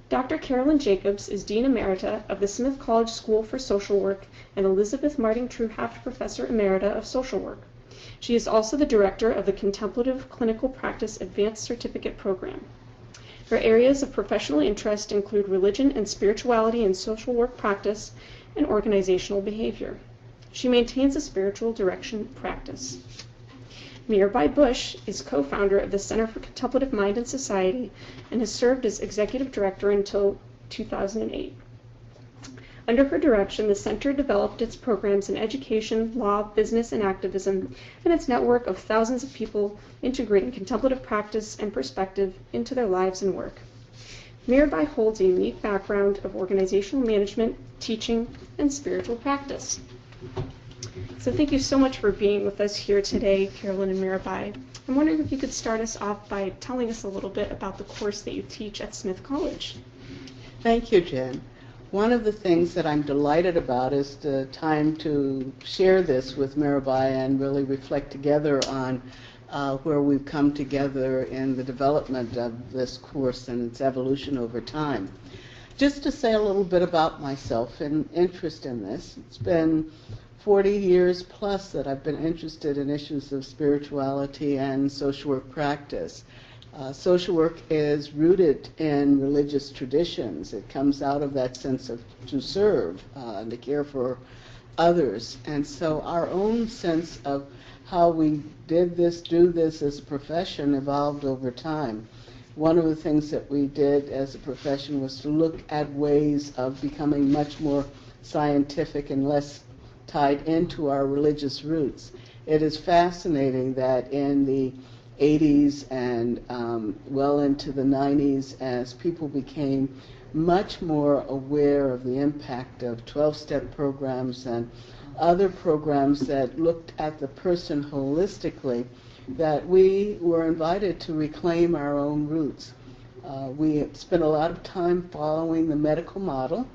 Dr. Carolyn Jacobs is Dean Emerita of the Smith College School for Social Work and Elizabeth Martin Truhaft Professor Emerita of Social Work. She is also the director of the Contemplative Clinical Practice Advanced Certificate Program. Her areas of professional interest include religion and spirituality in social work practice and organizational behavior. She maintains a spiritual direction practice. Mirabai Bush is co-founder of the Center for Contemplative Mind and Society and has served as executive director until 2008. Under her direction, the center developed its programs in education, law, business, and activism, and its network of thousands of people integrating contemplative practice and perspective into their lives and work. Mirabai holds a unique background of organizational management, teaching, and spiritual practice. So thank you so much for being with us here today, Carolyn and Mirabai. I'm wondering if you could start us off by telling us a little bit about the course that you teach at Smith College. Thank you, Jen. One of the things that I'm delighted about is the time to share this with Mirabai and really reflect together on where we've come together in the development of this course and its evolution over time. Just to say a little bit about myself and interest in this, it's been 40 years plus that I've been interested in issues of spirituality and social work practice. Social work is rooted in religious traditions. It comes out of that sense of to serve and to care for others. And so our own sense of how we do this as a profession evolved over time. One of the things that we did as a profession was to look at ways of becoming much more scientific and less tied into our religious roots. It is fascinating that in the 80s and well into the 90s, as people became much more aware of the impact of 12-step programs and other programs that looked at the person holistically, that we were invited to reclaim our own roots. We spent a lot of time following the medical model,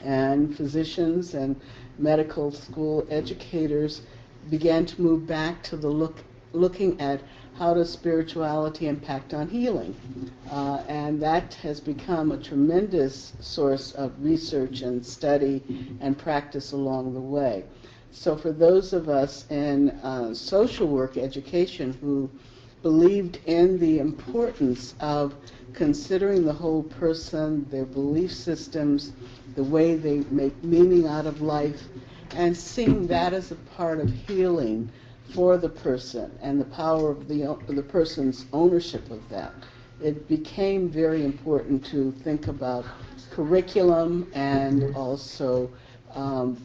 and physicians and medical school educators began to move back to the looking at how does spirituality impact on healing. And that has become a tremendous source of research and study and practice along the way. So for those of us in social work education who believed in the importance of considering the whole person, their belief systems, the way they make meaning out of life, and seeing that as a part of healing for the person and the power of the person's ownership of that, it became very important to think about curriculum and also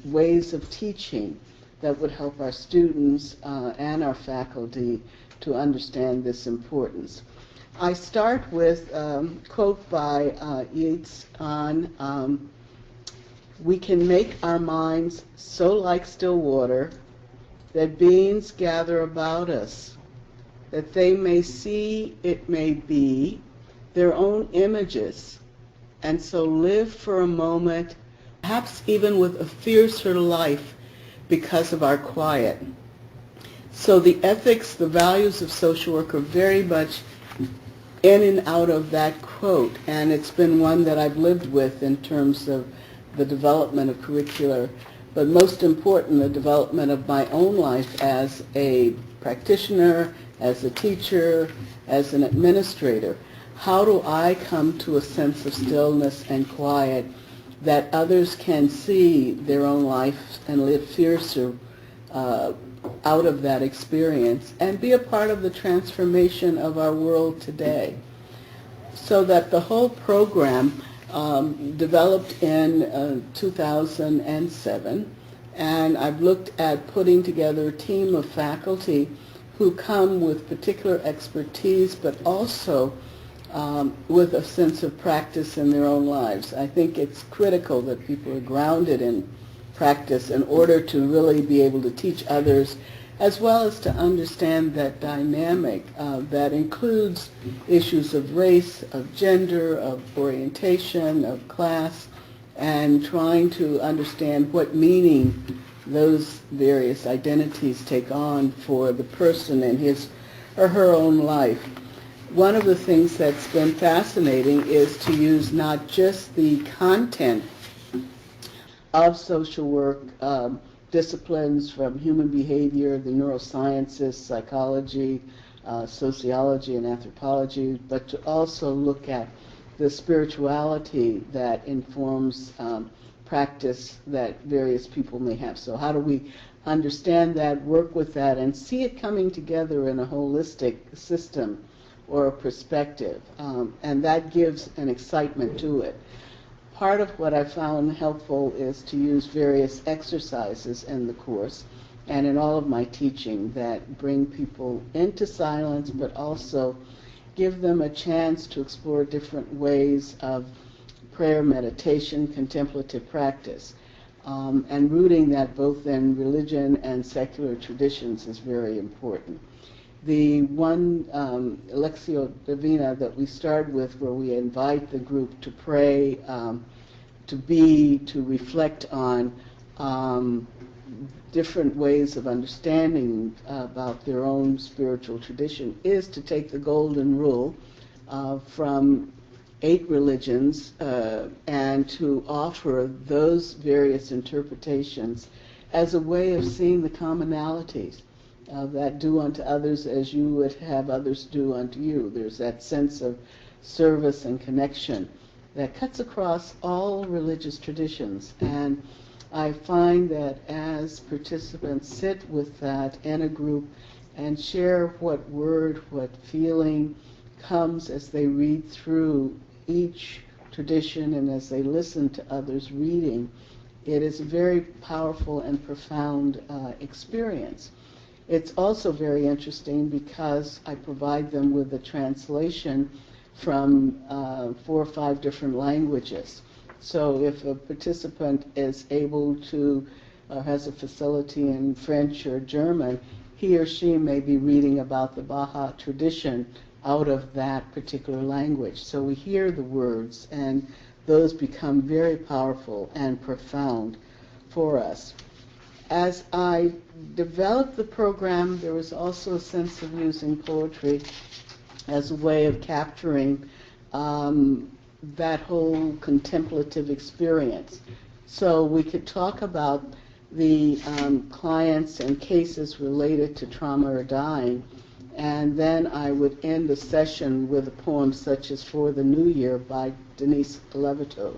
ways of teaching that would help our students and our faculty to understand this importance. I start with a quote by Yeats on we can make our minds so like still water that beings gather about us, that they may see, it may be, their own images, and so live for a moment, perhaps even with a fiercer life because of our quiet. So the ethics, the values of social work are very much in and out of that quote, and it's been one that I've lived with in terms of the development of curricular, but most important, the development of my own life as a practitioner, as a teacher, as an administrator. How do I come to a sense of stillness and quiet that others can see their own life and live fiercer out of that experience and be a part of the transformation of our world today? So that the whole program developed in 2007, and I've looked at putting together a team of faculty who come with particular expertise, but also with a sense of practice in their own lives. I think it's critical that people are grounded in practice in order to really be able to teach others, as well as to understand that dynamic that includes issues of race, of gender, of orientation, of class, and trying to understand what meaning those various identities take on for the person in his or her own life. one of the things that's been fascinating is to use not just the content of social work disciplines from human behavior, the neurosciences, psychology, sociology, and anthropology, but to also look at the spirituality that informs practice that various people may have. So how do we understand that, work with that, and see it coming together in a holistic system or a perspective? And that gives an excitement to it. Part of what I found helpful is to use various exercises in the course and in all of my teaching that bring people into silence, but also give them a chance to explore different ways of prayer, meditation, contemplative practice. And rooting that both in religion and secular traditions is very important. The one Lectio Divina that we start with, where we invite the group to pray, to reflect on different ways of understanding about their own spiritual tradition, is to take the golden rule from 8 religions and to offer those various interpretations as a way of seeing the commonalities that do unto others as you would have others do unto you. There's that sense of service and connection that cuts across all religious traditions. And I find that as participants sit with that in a group and share what word, what feeling comes as they read through each tradition and as they listen to others reading, it is a very powerful and profound experience. It's also very interesting because I provide them with a translation from 4 or 5 different languages. So if a participant is able to, has a facility in French or German, he or she may be reading about the Baha'i tradition out of that particular language. So we hear the words, and those become very powerful and profound for us. As I developed the program, there was also a sense of using poetry as a way of capturing that whole contemplative experience. So we could talk about the clients and cases related to trauma or dying, and then I would end the session with a poem such as For the New Year by Denise Levitow.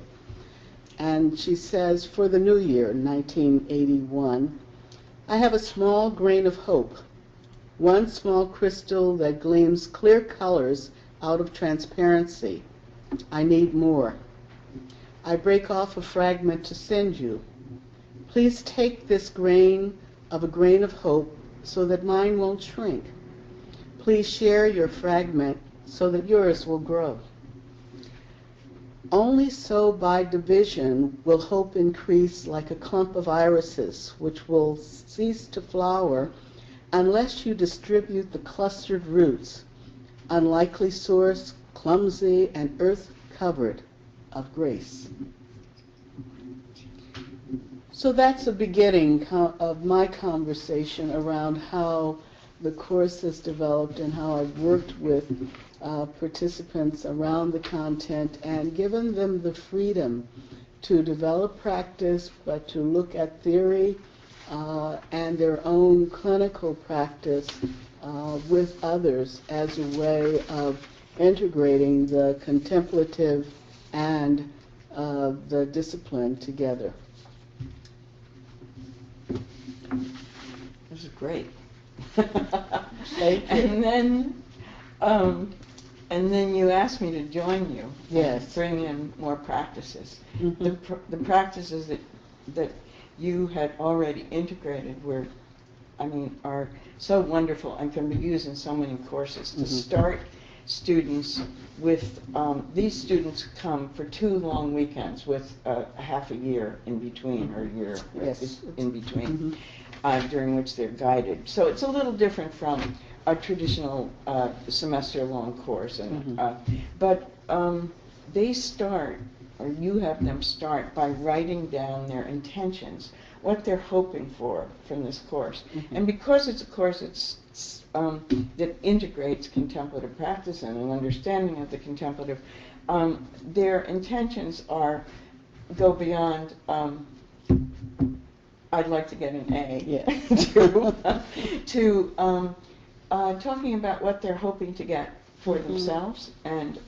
And she says, for the new year, 1981, I have a small grain of hope, one small crystal that gleams clear colors out of transparency. I need more. I break off a fragment to send you. Please take this grain of hope so that mine won't shrink. Please share your fragment so that yours will grow. Only so by division will hope increase like a clump of irises, which will cease to flower unless you distribute the clustered roots, unlikely source, clumsy and earth-covered of grace. So that's the beginning of my conversation around how the course has developed and how I've worked with participants around the content and given them the freedom to develop practice, but to look at theory and their own clinical practice with others as a way of integrating the contemplative and the discipline together. This is great. Thank you. And then you asked me to join you. Yes. Bring in more practices. Mm-hmm. The practices that you had already integrated are so wonderful and can be used in so many courses. To start students with, these students come for 2 long weekends with half a year in between, or a year Yes. in between, during which they're guided. So it's a little different from a traditional semester-long course. But they start, or you have them start, by writing down their intentions, what they're hoping for from this course. And because it's a course that's that integrates contemplative practice and an understanding of the contemplative, their intentions go beyond I'd like to get an A, to talking about what they're hoping to get for themselves and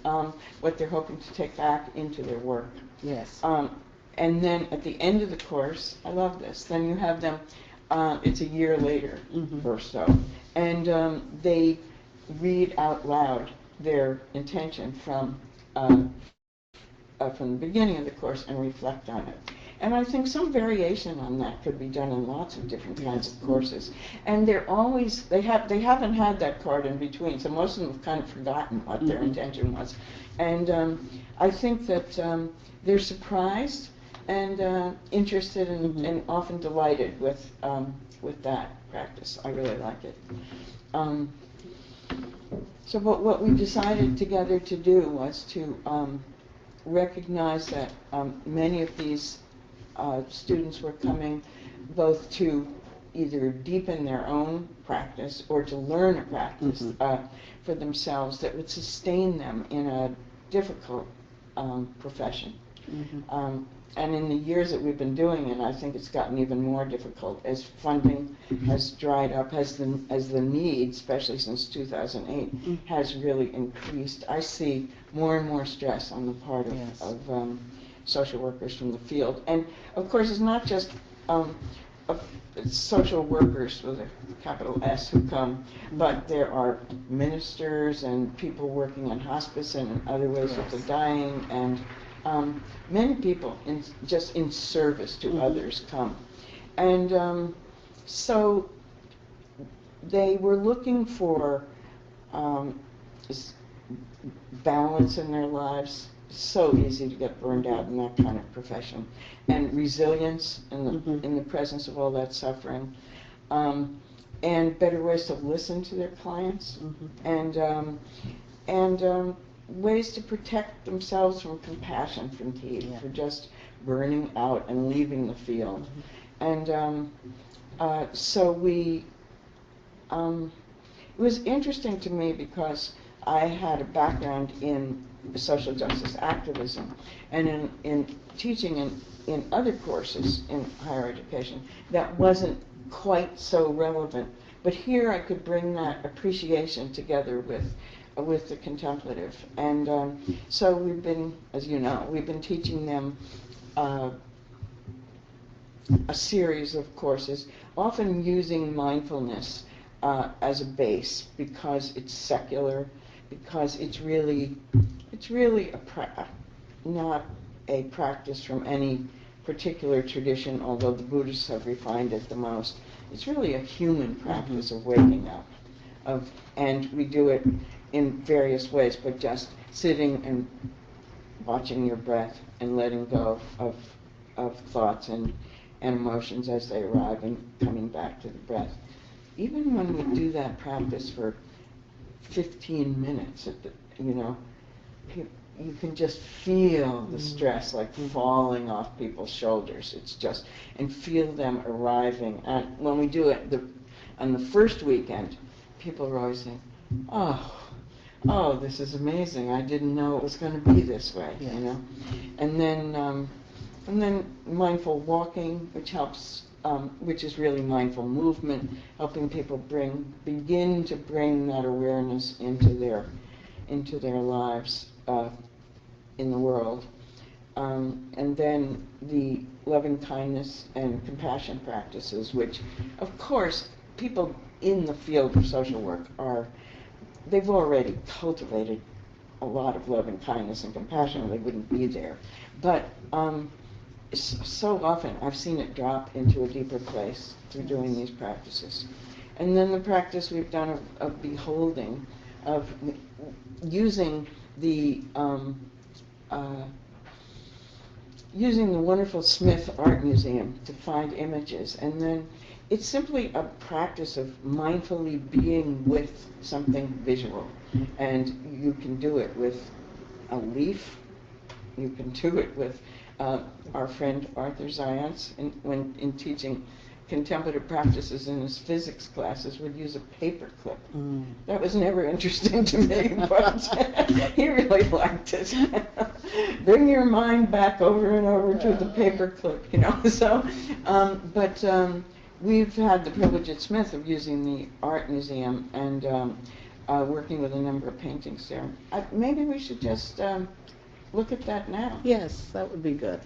what they're hoping to take back into their work. Yes. And then at the end of the course, I love this, then you have them, it's a year later or so, and they read out loud their intention from the beginning of the course and reflect on it. And I think some variation on that could be done in lots of different kinds of courses. And they're always, they haven't had that card in between, so most of them have kind of forgotten what their intention was. And I think that they're surprised and interested and often delighted with that practice. I really like it. So what we decided together to do was to recognize that many of these students were coming both to either deepen their own practice or to learn a practice for themselves that would sustain them in a difficult profession. And in the years that we've been doing it, I think it's gotten even more difficult as funding has dried up, as the need, especially since 2008, has really increased. I see more and more stress on the part of social workers from the field. And of course, it's not just social workers with a capital S who come, but there are ministers and people working in hospice and in other ways with the dying, and many people just in service to others come. And so they were looking for balance in their lives. So easy to get burned out in that kind of profession, and resilience in the presence of all that suffering, and better ways to listen to their clients, and ways to protect themselves from compassion fatigue, for just burning out and leaving the field. And so we, it was interesting to me because I had a background in social justice activism, and in teaching in other courses in higher education that wasn't quite so relevant. But here I could bring that appreciation together with the contemplative. And so we've been, as you know, we've been teaching them a series of courses, often using mindfulness as a base, because it's secular, because it's really not a practice from any particular tradition, although the Buddhists have refined it the most. It's really a human practice of waking up, and we do it in various ways, but just sitting and watching your breath and letting go of thoughts and emotions as they arrive and coming back to the breath. Even when we do that practice for 15 minutes, you can just feel the stress like falling off people's shoulders. It's just, and feel them arriving. And when we do it on the first weekend, people are always saying, oh, this is amazing. I didn't know it was going to be this way, And then mindful walking, which helps, which is really mindful movement, helping people begin to bring that awareness into their lives in the world. And then the loving kindness and compassion practices, which, of course, people in the field of social work they've already cultivated a lot of loving kindness and compassion, or they wouldn't be there. But so often I've seen it drop into a deeper place through doing these practices. And then the practice we've done of beholding, of using the wonderful Smith Art Museum to find images. And then it's simply a practice of mindfully being with something visual. And you can do it with a leaf. You can do it with our friend Arthur Zients in teaching contemplative practices in his physics classes would use a paper clip. Mm. That was never interesting to me, but he really liked it. Bring your mind back over and over to the paper clip, you know. So, we've had the privilege at Smith of using the art museum and working with a number of paintings there. Maybe we should just look at that now. Yes, that would be good.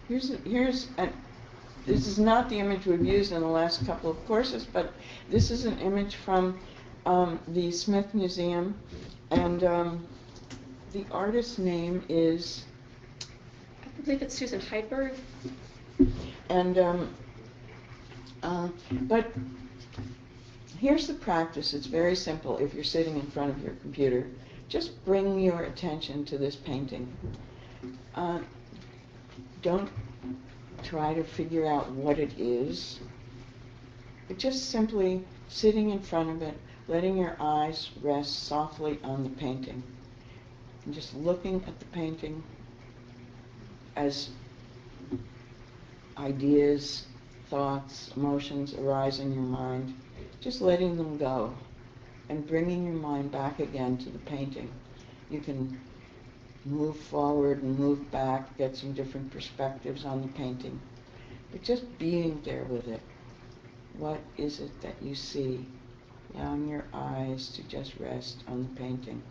This is not the image we've used in the last couple of courses, but this is an image from the Smith Museum, and the artist's name is, I believe it's Susan Heidberg. and but here's the practice. It's very simple. If you're sitting in front of your computer, just bring your attention to this painting. Don't try to figure out what it is, but just simply sitting in front of it, letting your eyes rest softly on the painting, and just looking at the painting as ideas, thoughts, emotions arise in your mind, just letting them go and bringing your mind back again to the painting. You can move forward and move back, get some different perspectives on the painting. But just being there with it. What is it that you see? Allowing your eyes to just rest on the painting.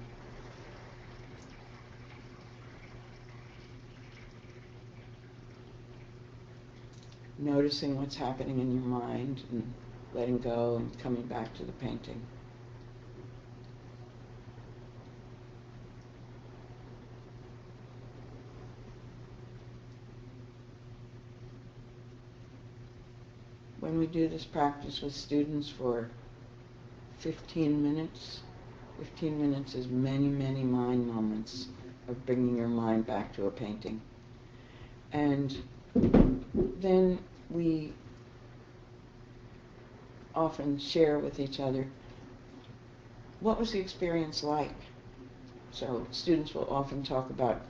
Noticing what's happening in your mind and letting go and coming back to the painting. When we do this practice with students for 15 minutes, 15 minutes is many, many mind moments of bringing your mind back to a painting. And then we often share with each other, what was the experience like? So students will often talk about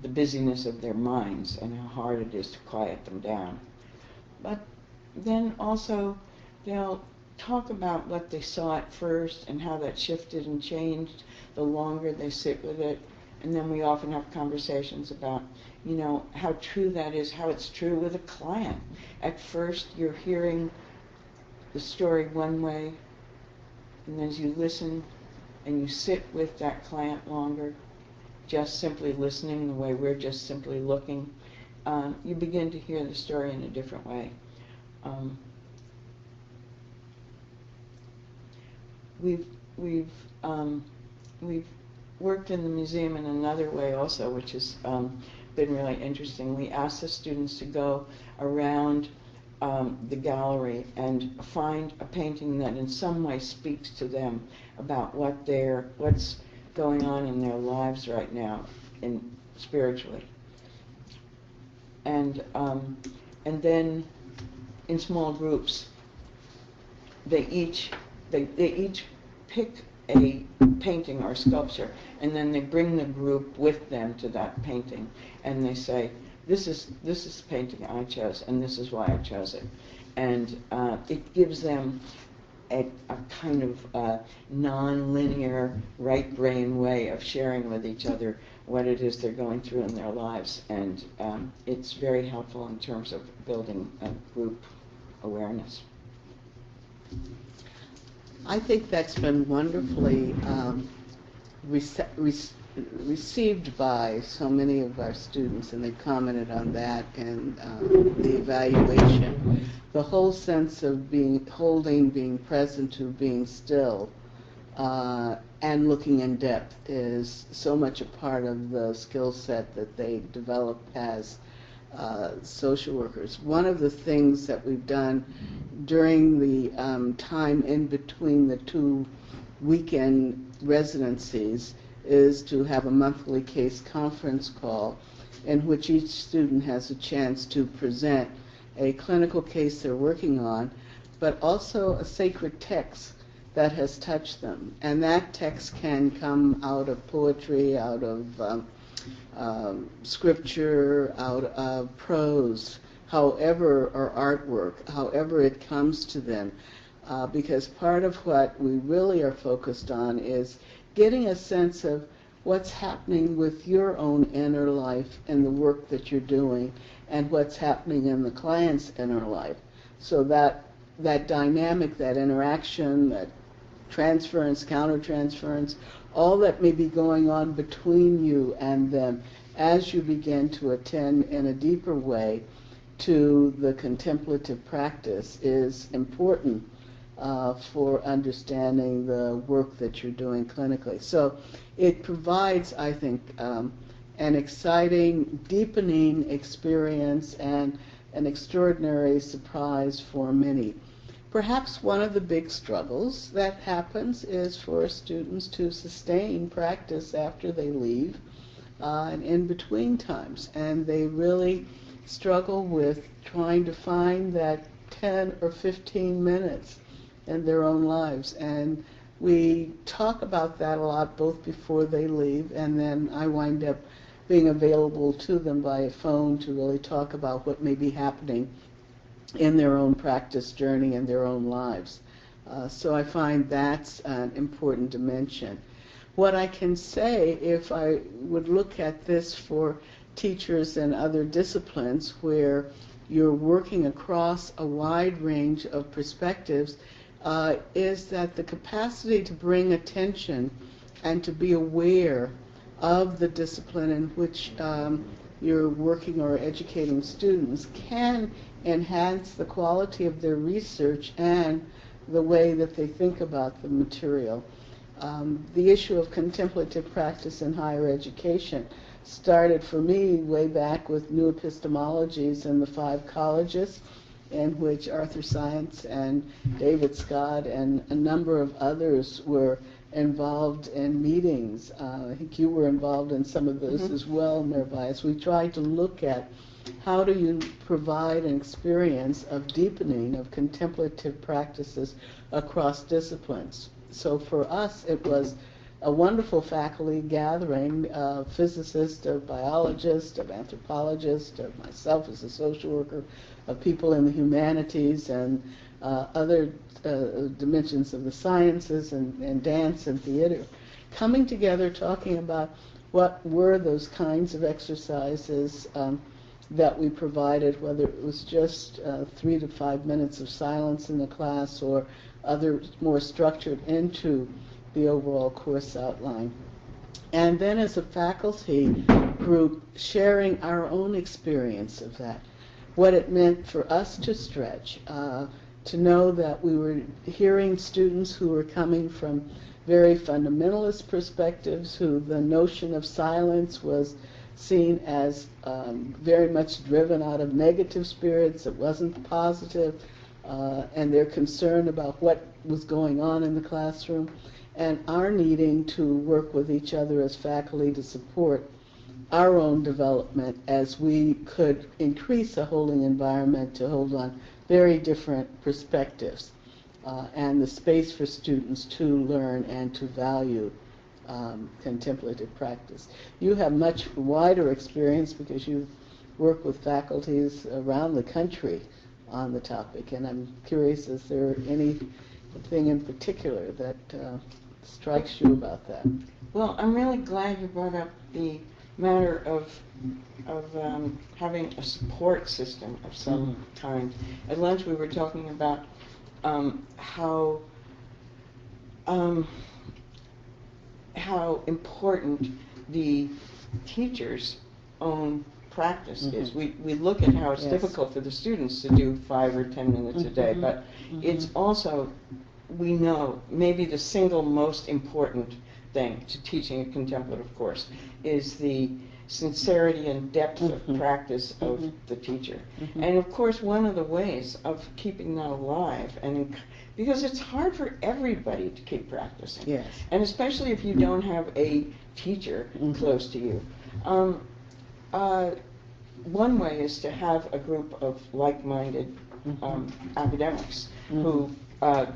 the busyness of their minds and how hard it is to quiet them down. But then also they'll talk about what they saw at first and how that shifted and changed the longer they sit with it. And then we often have conversations about, you know, how true that is, how it's true with a client. At first you're hearing the story one way, and as you listen and you sit with that client longer, just simply listening the way we're just simply looking, you begin to hear the story in a different way. We've worked in the museum in another way also, which has been really interesting. We asked the students to go around the gallery and find a painting that in some way speaks to them about what's going on in their lives right now, spiritually. And then in small groups, they each pick a painting or sculpture, and then they bring the group with them to that painting, and they say, this is the painting I chose, and this is why I chose it. And it gives them a kind of non-linear, right brain way of sharing with each other what it is they're going through in their lives. And it's very helpful in terms of building a group awareness. I think that's been wonderfully received by so many of our students, and they've commented on that and the evaluation. The whole sense of being present to being still and looking in depth is so much a part of the skill set that they develop as social workers. One of the things that we've done during the time in between the 2 weekend residencies is to have a monthly case conference call in which each student has a chance to present a clinical case they're working on, but also a sacred text that has touched them. And that text can come out of poetry, out of scripture, out of prose, however, or artwork, however it comes to them. Because part of what we really are focused on is getting a sense of what's happening with your own inner life and the work that you're doing, and what's happening in the client's inner life. So that dynamic, that interaction, that transference, countertransference, all that may be going on between you and them as you begin to attend in a deeper way to the contemplative practice is important for understanding the work that you're doing clinically. So it provides, I think, an exciting, deepening experience and an extraordinary surprise for many. Perhaps one of the big struggles that happens is for students to sustain practice after they leave and in between times. And they really struggle with trying to find that 10 or 15 minutes in their own lives. And we talk about that a lot, both before they leave, and then I wind up being available to them by phone to really talk about what may be happening in their own practice journey and their own lives. So I find that's an important dimension. What I can say, if I would look at this for teachers in other disciplines where you're working across a wide range of perspectives, is that the capacity to bring attention and to be aware of the discipline in which you're working or educating students can enhance the quality of their research and the way that they think about the material. The issue of contemplative practice in higher education started for me way back with new epistemologies in the 5 colleges, in which Arthur Science and David Scott and a number of others were involved in meetings. I think you were involved in some of those as well, Mirabai, as we tried to look at how do you provide an experience of deepening of contemplative practices across disciplines. So for us, it was a wonderful faculty gathering of physicists, of biologists, of anthropologists, of myself as a social worker, of people in the humanities and other dimensions of the sciences and dance and theater, coming together talking about what were those kinds of exercises that we provided, whether it was just 3 to 5 minutes of silence in the class or other more structured into the overall course outline. And then as a faculty group, sharing our own experience of that, what it meant for us to stretch, to know that we were hearing students who were coming from very fundamentalist perspectives, who the notion of silence was seen as very much driven out of negative spirits, it wasn't positive, and their concern about what was going on in the classroom, and our needing to work with each other as faculty to support our own development as we could increase a holding environment to hold on very different perspectives and the space for students to learn and to value contemplative practice. You have much wider experience because you work with faculties around the country on the topic, and I'm curious, is there anything in particular that strikes you about that? Well, I'm really glad you brought up the matter of having a support system of some kind. At lunch we were talking about how important the teacher's own practice is. We look at how it's difficult for the students to do 5 or 10 minutes a day, but it's also, we know, maybe the single most important thing to teaching a contemplative course is the sincerity and depth of practice of the teacher. And of course, one of the ways of keeping that alive, and because it's hard for everybody to keep practicing, Yes. and especially if you don't have a teacher close to you. One way is to have a group of like-minded academics who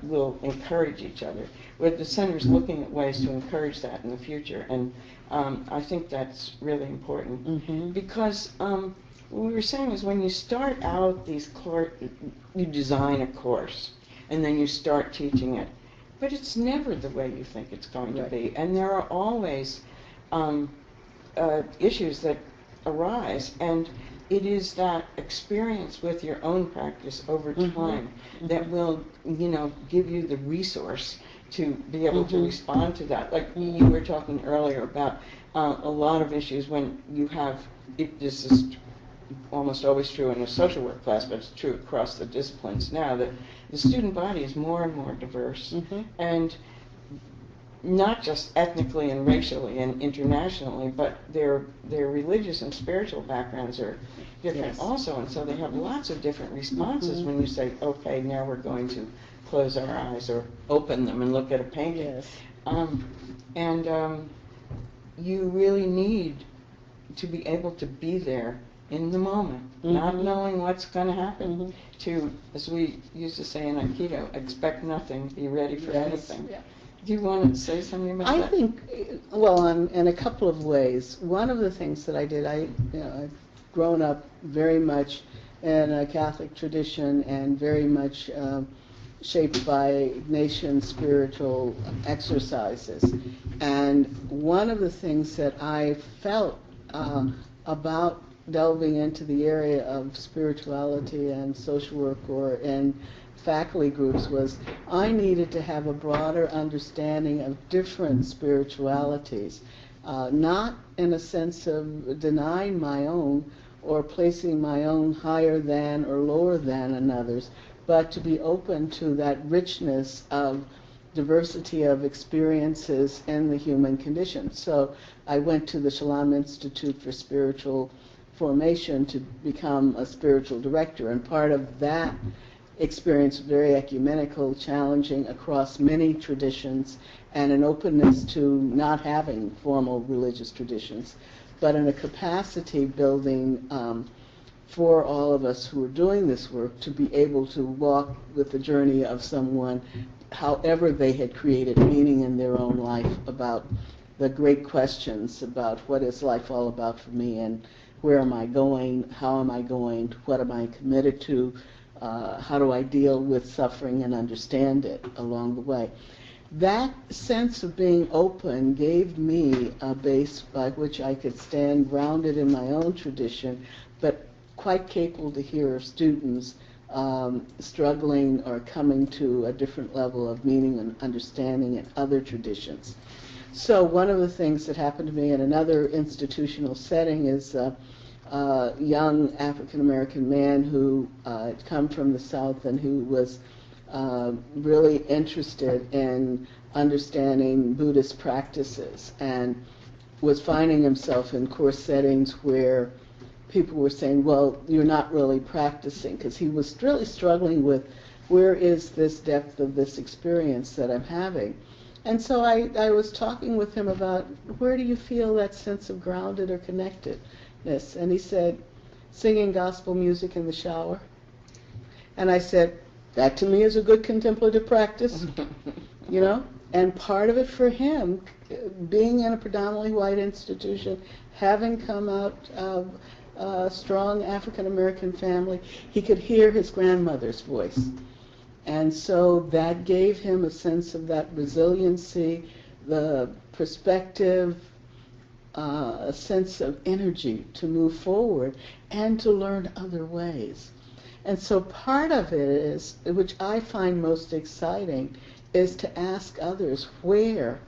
will encourage each other. But the center is looking at ways to encourage that in the future, and I think that's really important because what we were saying is when you start out you design a course, and then you start teaching it, but it's never the way you think it's going to be, and there are always issues that arise, and it is that experience with your own practice over time that will, give you the resource to be able to respond to that. Like you were talking earlier about a lot of issues when you have, this is almost always true in a social work class, but it's true across the disciplines now, that the student body is more and more diverse, and not just ethnically and racially and internationally, but their religious and spiritual backgrounds are different also, and so they have lots of different responses when you say, okay, now we're going to close our eyes or open them and look at a painting. You really need to be able to be there in the moment, not knowing what's going to happen, to, as we used to say in Aikido, expect nothing, be ready for anything. Do you want to say something about that? I think, well, in a couple of ways. One of the things that I did, I've grown up very much in a Catholic tradition and very much shaped by Ignatian spiritual exercises. And one of the things that I felt about delving into the area of spirituality and social work or in faculty groups was I needed to have a broader understanding of different spiritualities, not in a sense of denying my own or placing my own higher than or lower than another's, but to be open to that richness of diversity of experiences in the human condition. So I went to the Shalom Institute for Spiritual Formation to become a spiritual director, and part of that experience very ecumenical, challenging across many traditions, and an openness to not having formal religious traditions, but in a capacity building for all of us who are doing this work to be able to walk with the journey of someone, however they had created meaning in their own life, about the great questions about what is life all about for me, and where am I going, how am I going, what am I committed to, how do I deal with suffering and understand it along the way. That sense of being open gave me a base by which I could stand grounded in my own tradition, but quite capable to hear students struggling or coming to a different level of meaning and understanding in other traditions. So one of the things that happened to me in another institutional setting is a young African-American man who had come from the South and who was really interested in understanding Buddhist practices and was finding himself in course settings where people were saying, well, you're not really practicing, because he was really struggling with where is this depth of this experience that I'm having. And so I was talking with him about where do you feel that sense of grounded or connectedness? And he said, singing gospel music in the shower. And I said, that to me is a good contemplative practice, you know? And part of it for him, being in a predominantly white institution, having come out of a strong African-American family, he could hear his grandmother's voice. And so that gave him a sense of that resiliency, the perspective, a sense of energy to move forward and to learn other ways. And so part of it is, which I find most exciting, is to ask others, where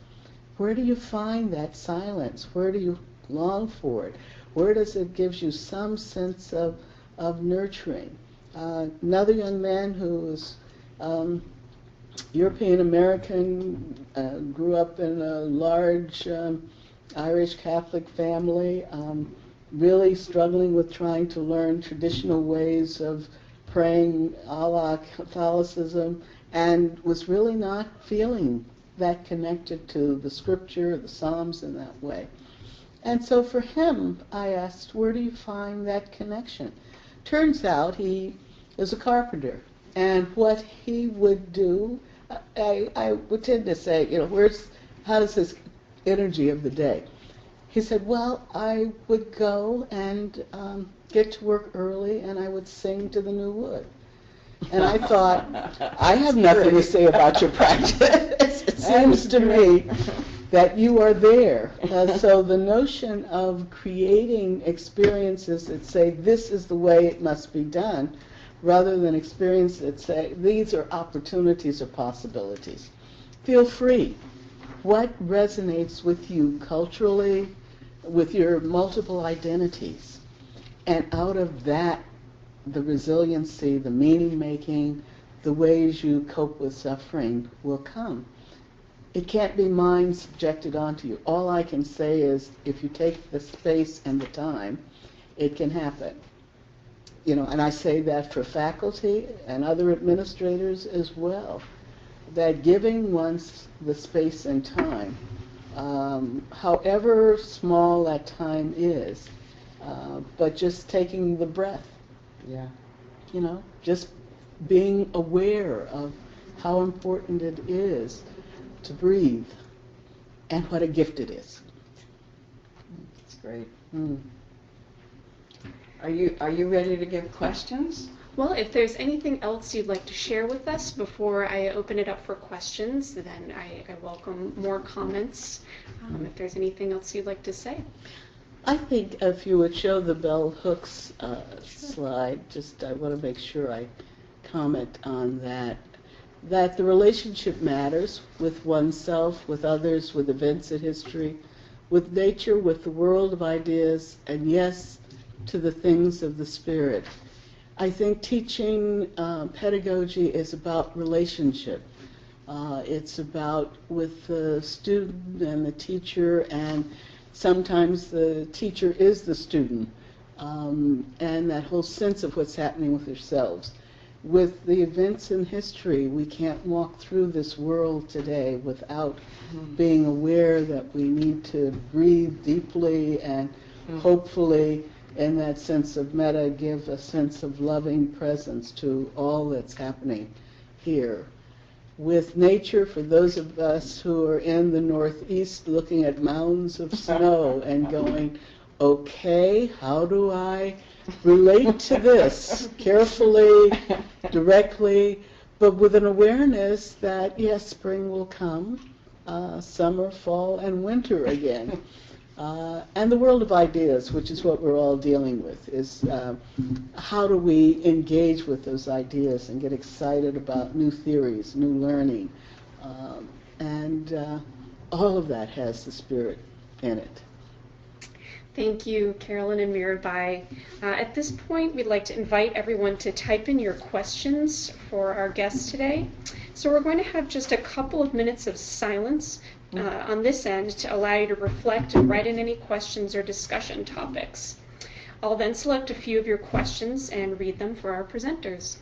do you find that silence? Where do you long for it? Where does it give you some sense of nurturing? Another young man who was European American, grew up in a large Irish Catholic family, really struggling with trying to learn traditional ways of praying a la Catholicism, and was really not feeling that connected to the scripture, the Psalms in that way. And so for him, I asked, where do you find that connection? Turns out he is a carpenter. And what he would do, I would tend to say, how does this energy of the day? He said, well, I would go and get to work early, and I would sing to the new wood. And I thought, I have nothing to say about your practice. It seems to me that you are there. So the notion of creating experiences that say this is the way it must be done, rather than experiences that say these are opportunities or possibilities. Feel free. What resonates with you culturally, with your multiple identities? And out of that, the resiliency, the meaning-making, the ways you cope with suffering will come. It can't be mine subjected onto you. All I can say is, if you take the space and the time, it can happen. And I say that for faculty and other administrators as well, that giving one's the space and time, however small that time is, but just taking the breath. Yeah. Just being aware of how important it is to breathe and what a gift it is. That's great. Mm. Are you ready to give questions? Well, if there's anything else you'd like to share with us before I open it up for questions, then I welcome more comments. If there's anything else you'd like to say. I think if you would show the bell hooks slide, I want to make sure I comment on that the relationship matters with oneself, with others, with events in history, with nature, with the world of ideas, and yes, to the things of the spirit. I think teaching pedagogy is about relationship. It's about with the student and the teacher, and sometimes the teacher is the student, and that whole sense of what's happening with yourselves. With the events in history, we can't walk through this world today without being aware that we need to breathe deeply and hopefully, in that sense of metta, give a sense of loving presence to all that's happening here. With nature, for those of us who are in the Northeast looking at mounds of snow and going, okay, how do I relate to this carefully, directly, but with an awareness that, yes, spring will come, summer, fall, and winter again. And the world of ideas, which is what we're all dealing with, is how do we engage with those ideas and get excited about new theories, new learning, and all of that has the spirit in it. Thank you, Carolyn and Mirabai. At this point, we'd like to invite everyone to type in your questions for our guests today. So we're going to have just a couple of minutes of silence on this end to allow you to reflect and write in any questions or discussion topics. I'll then select a few of your questions and read them for our presenters.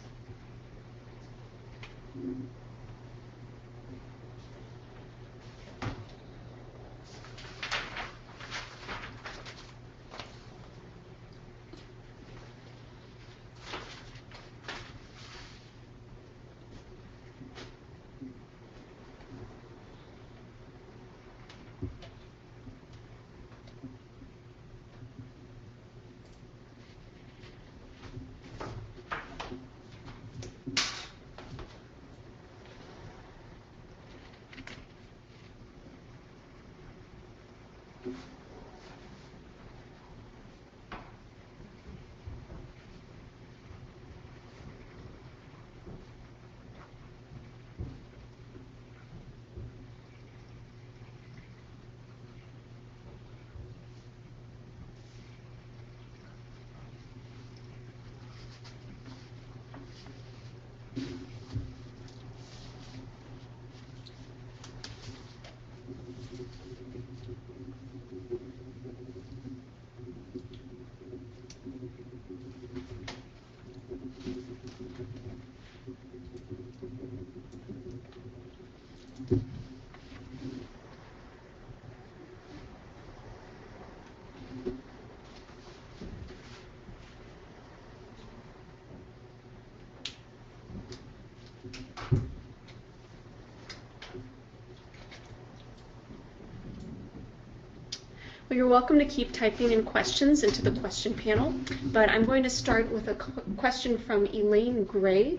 You're welcome to keep typing in questions into the question panel, but I'm going to start with a question from Elaine Gray.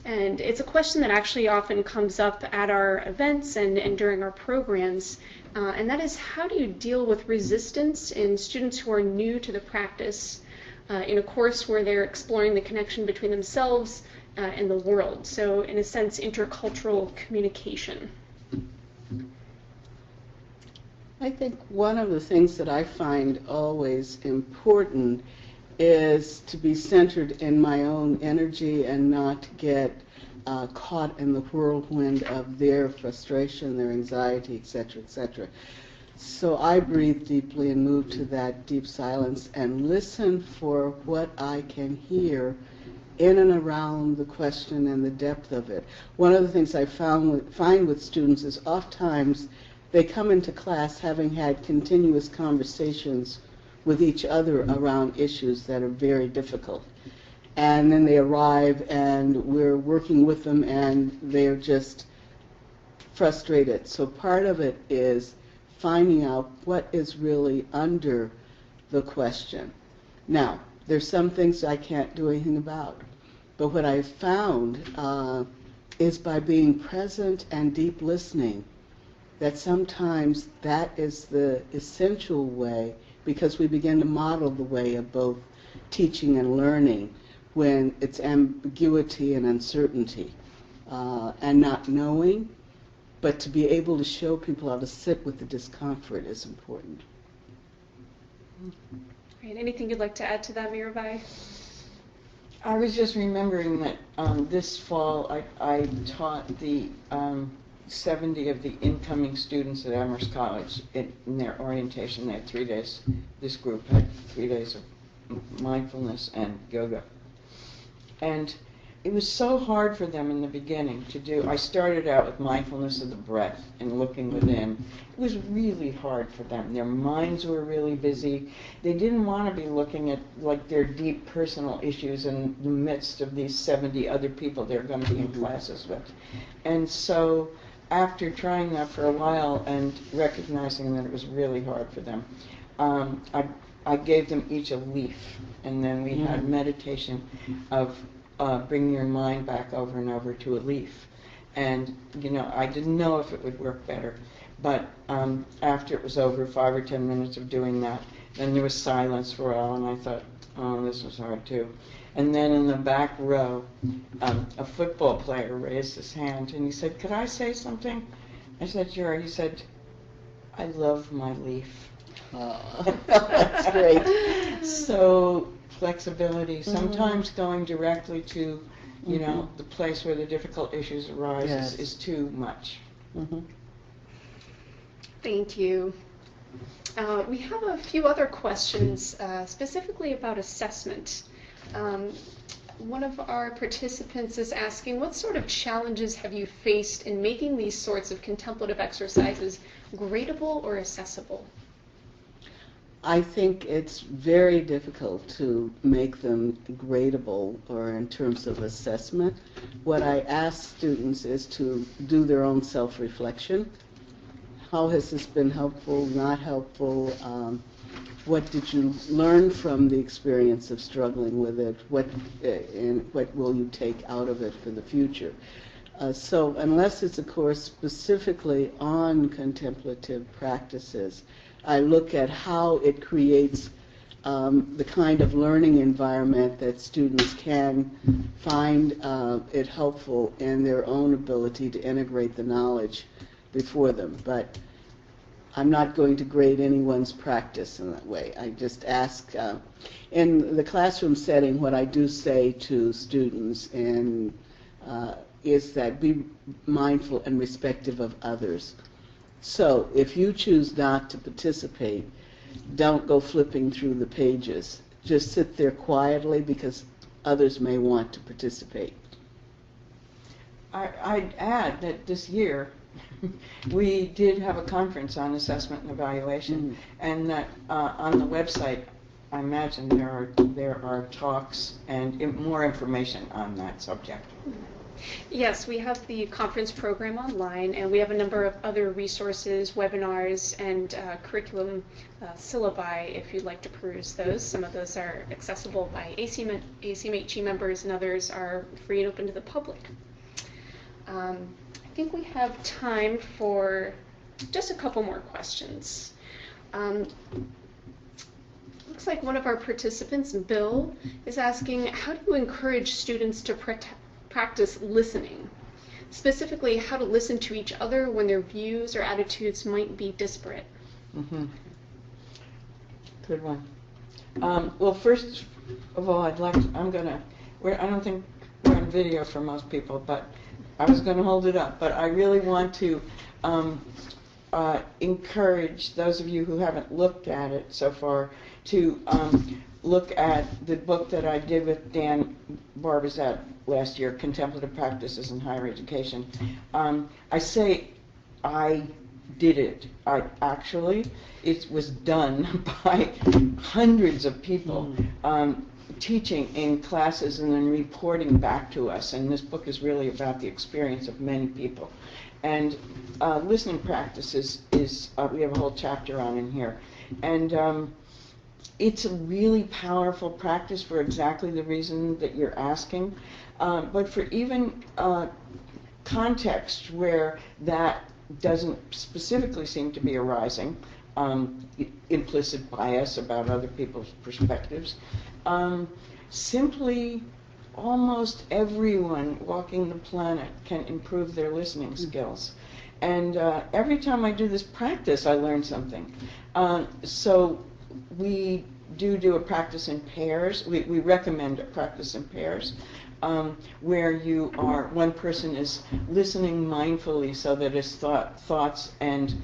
And it's a question that actually often comes up at our events and during our programs, and that is, how do you deal with resistance in students who are new to the practice in a course where they're exploring the connection between themselves and the world? So in a sense, intercultural communication. I think one of the things that I find always important is to be centered in my own energy and not get caught in the whirlwind of their frustration, their anxiety, etc., etc. So I breathe deeply and move to that deep silence and listen for what I can hear in and around the question and the depth of it. One of the things I find with students is oftentimes they come into class having had continuous conversations with each other around issues that are very difficult. And then they arrive and we're working with them and they're just frustrated. So part of it is finding out what is really under the question. Now, there's some things I can't do anything about. But what I've found is by being present and deep listening, that sometimes that is the essential way, because we begin to model the way of both teaching and learning when it's ambiguity and uncertainty and not knowing, but to be able to show people how to sit with the discomfort is important. Great. Anything you'd like to add to that, Mirabai? I was just remembering that this fall I taught the 70 of the incoming students at Amherst College in their orientation. They had 3 days. This group had 3 days of mindfulness and yoga. And it was so hard for them in the beginning to do. I started out with mindfulness of the breath and looking within. It was really hard for them. Their minds were really busy. They didn't want to be looking at like their deep personal issues in the midst of these 70 other people they're going to be in classes with. And so after trying that for a while and recognizing that it was really hard for them, I gave them each a leaf, and then we had meditation of bringing your mind back over and over to a leaf. And, you know, I didn't know if it would work better, but after it was over, 5 or 10 minutes of doing that, then there was silence for a while, and I thought, oh, this was hard too. And then in the back row, a football player raised his hand, and he said, could I say something? I said, sure. He said, I love my leaf. Oh, that's great. So flexibility, sometimes going directly to, you know, the place where the difficult issues arise is too much. Thank you. We have a few other questions specifically about assessment. One of our participants is asking, what sort of challenges have you faced in making these sorts of contemplative exercises gradable or accessible? I think it's very difficult to make them gradable or in terms of assessment. What I ask students is to do their own self-reflection. How has this been helpful, not helpful? What did you learn from the experience of struggling with it? And what will you take out of it for the future? So unless it's a course specifically on contemplative practices, I look at how it creates the kind of learning environment that students can find it helpful in their own ability to integrate the knowledge before them. But I'm not going to grade anyone's practice in that way. I just ask, in the classroom setting, what I do say to students is that be mindful and respectful of others. So if you choose not to participate, don't go flipping through the pages. Just sit there quietly because others may want to participate. I'd add that this year we did have a conference on assessment and evaluation, and that on the website, I imagine there are talks and more information on that subject. Yes, we have the conference program online, and we have a number of other resources, webinars, and curriculum syllabi if you'd like to peruse those. Some of those are accessible by ACMHE members, and others are free and open to the public. I think we have time for just a couple more questions. Looks like one of our participants, Bill, is asking, how do you encourage students to practice listening? Specifically, how to listen to each other when their views or attitudes might be disparate. Mm-hmm. Good one. Well, first of all, I don't think we're on video for most people, but I was going to hold it up. But I really want to encourage those of you who haven't looked at it so far to look at the book that I did with Dan Barbizet last year, Contemplative Practices in Higher Education. I say I did it. It was done by hundreds of people teaching in classes and then reporting back to us. And this book is really about the experience of many people. And listening practices we have a whole chapter on in here. And it's a really powerful practice for exactly the reason that you're asking. But for even context where that doesn't specifically seem to be arising, implicit bias about other people's perspectives, simply almost everyone walking the planet can improve their listening skills. And every time I do this practice, I learn something. So we do a practice in pairs. We recommend a practice in pairs where one person is listening mindfully so that his thoughts and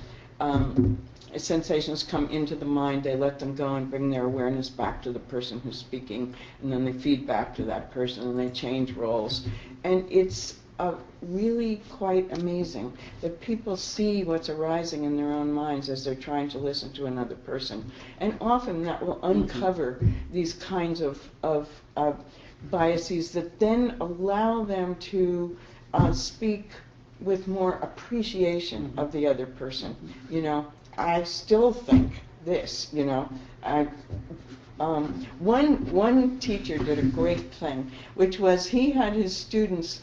sensations come into the mind, they let them go and bring their awareness back to the person who's speaking, and then they feed back to that person and they change roles. And it's really quite amazing that people see what's arising in their own minds as they're trying to listen to another person. And often that will uncover these kinds of biases that then allow them to speak with more appreciation of the other person. You know, I still think this, you know. One teacher did a great thing, which was he had his students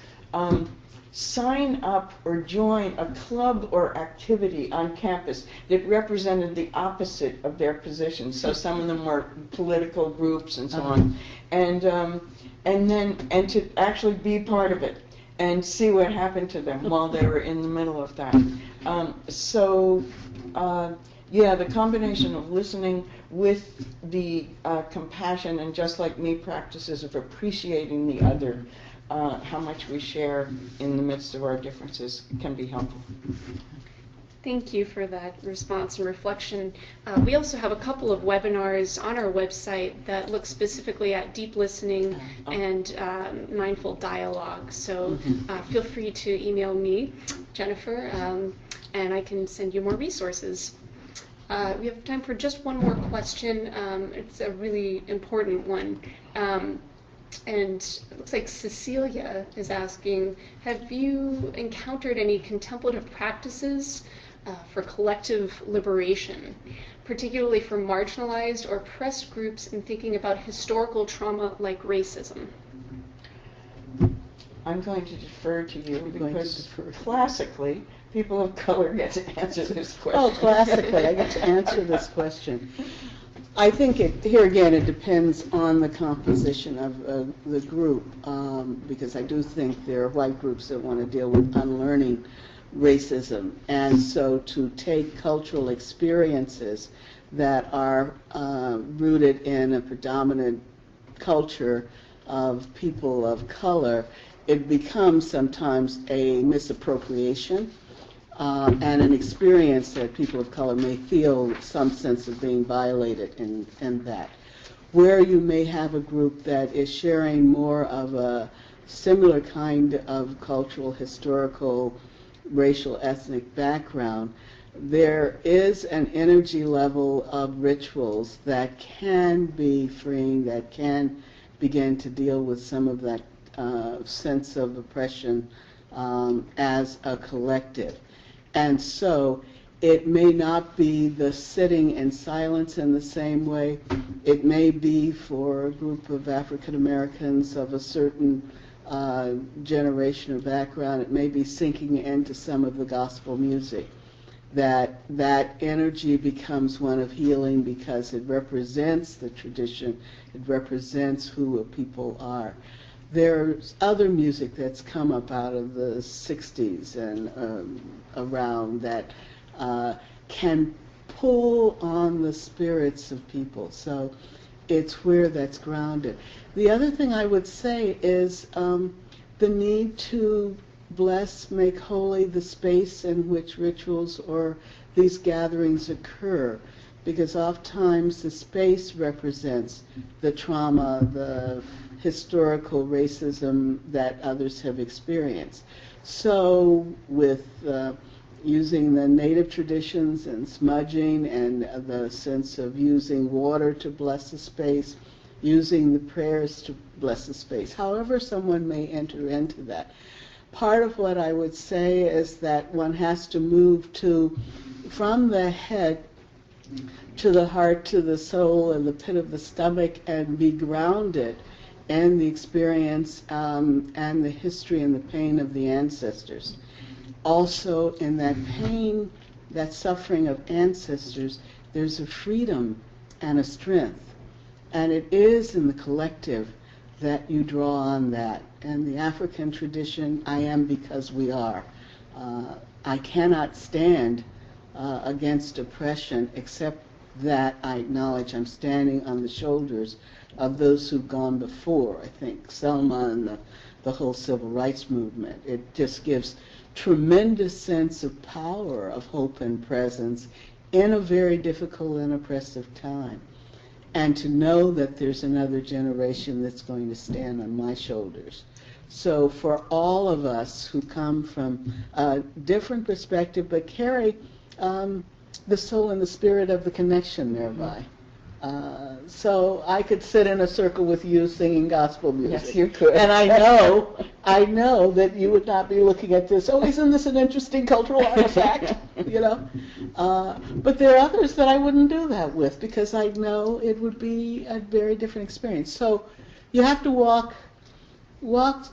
sign up or join a club or activity on campus that represented the opposite of their position. So some of them were political groups and so on, and to actually be part of it and see what happened to them while they were in the middle of that. Yeah, the combination of listening with the compassion and just like me practices of appreciating the other, how much we share in the midst of our differences can be helpful. Thank you for that response and reflection. We also have a couple of webinars on our website that look specifically at deep listening and mindful dialogue. So feel free to email me, Jennifer, and I can send you more resources. We have time for just one more question. It's a really important one. And it looks like Cecilia is asking, have you encountered any contemplative practices for collective liberation, particularly for marginalized or oppressed groups in thinking about historical trauma like racism? I'm going to defer to you because classically, people of color get to answer this question. Oh, classically, I get to answer this question. I think here again it depends on the composition of the group, because I do think there are white groups that want to deal with unlearning racism, and so to take cultural experiences that are rooted in a predominant culture of people of color, it becomes sometimes a misappropriation. And an experience that people of color may feel some sense of being violated in that. Where you may have a group that is sharing more of a similar kind of cultural, historical, racial, ethnic background, there is an energy level of rituals that can be freeing, that can begin to deal with some of that sense of oppression as a collective. And so it may not be the sitting in silence in the same way. It may be for a group of African Americans of a certain generation or background, it may be sinking into some of the gospel music. That energy becomes one of healing because it represents the tradition, it represents who a people are. There's other music that's come up out of the 60s and around that can pull on the spirits of people. So it's where that's grounded. The other thing I would say is the need to bless, make holy the space in which rituals or these gatherings occur, because oftentimes the space represents the trauma, the historical racism that others have experienced. So with using the native traditions and smudging and the sense of using water to bless the space, using the prayers to bless the space, however someone may enter into that. Part of what I would say is that one has to move from the head to the heart, to the soul, and the pit of the stomach, and be grounded in the experience and the history and the pain of the ancestors. Also, in that pain, that suffering of ancestors, there's a freedom and a strength. And it is in the collective that you draw on that. And the African tradition, I am because we are. I cannot stand against oppression except that I acknowledge I'm standing on the shoulders of those who've gone before. I think Selma and the whole civil rights movement. It just gives tremendous sense of power, of hope and presence in a very difficult and oppressive time. And to know that there's another generation that's going to stand on my shoulders. So for all of us who come from a different perspective, but carry the soul and the spirit of the connection thereby. So I could sit in a circle with you singing gospel music. Yes, you could. And I know that you would not be looking at this, oh, isn't this an interesting cultural artifact? You know? But there are others that I wouldn't do that with because I know it would be a very different experience. So you have to walk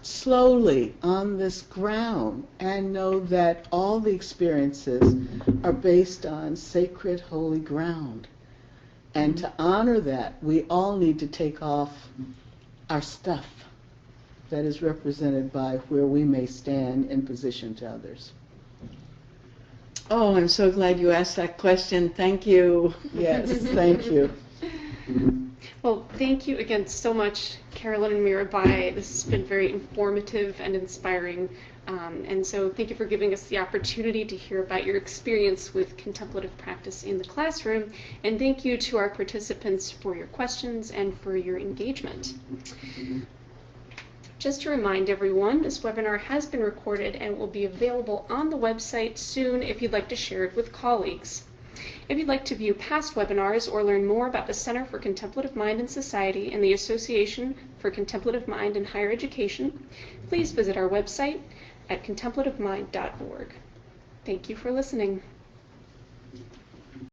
slowly on this ground and know that all the experiences are based on sacred, holy ground. And to honor that, we all need to take off our stuff that is represented by where we may stand in position to others. Oh, I'm so glad you asked that question. Thank you. Yes, thank you. Well, thank you again so much, Carolyn and Mirabai. This has been very informative and inspiring. And so thank you for giving us the opportunity to hear about your experience with contemplative practice in the classroom. And thank you to our participants for your questions and for your engagement. Just to remind everyone, this webinar has been recorded and will be available on the website soon if you'd like to share it with colleagues. If you'd like to view past webinars or learn more about the Center for Contemplative Mind and Society and the Association for Contemplative Mind in Higher Education, please visit our website at contemplativemind.org. Thank you for listening.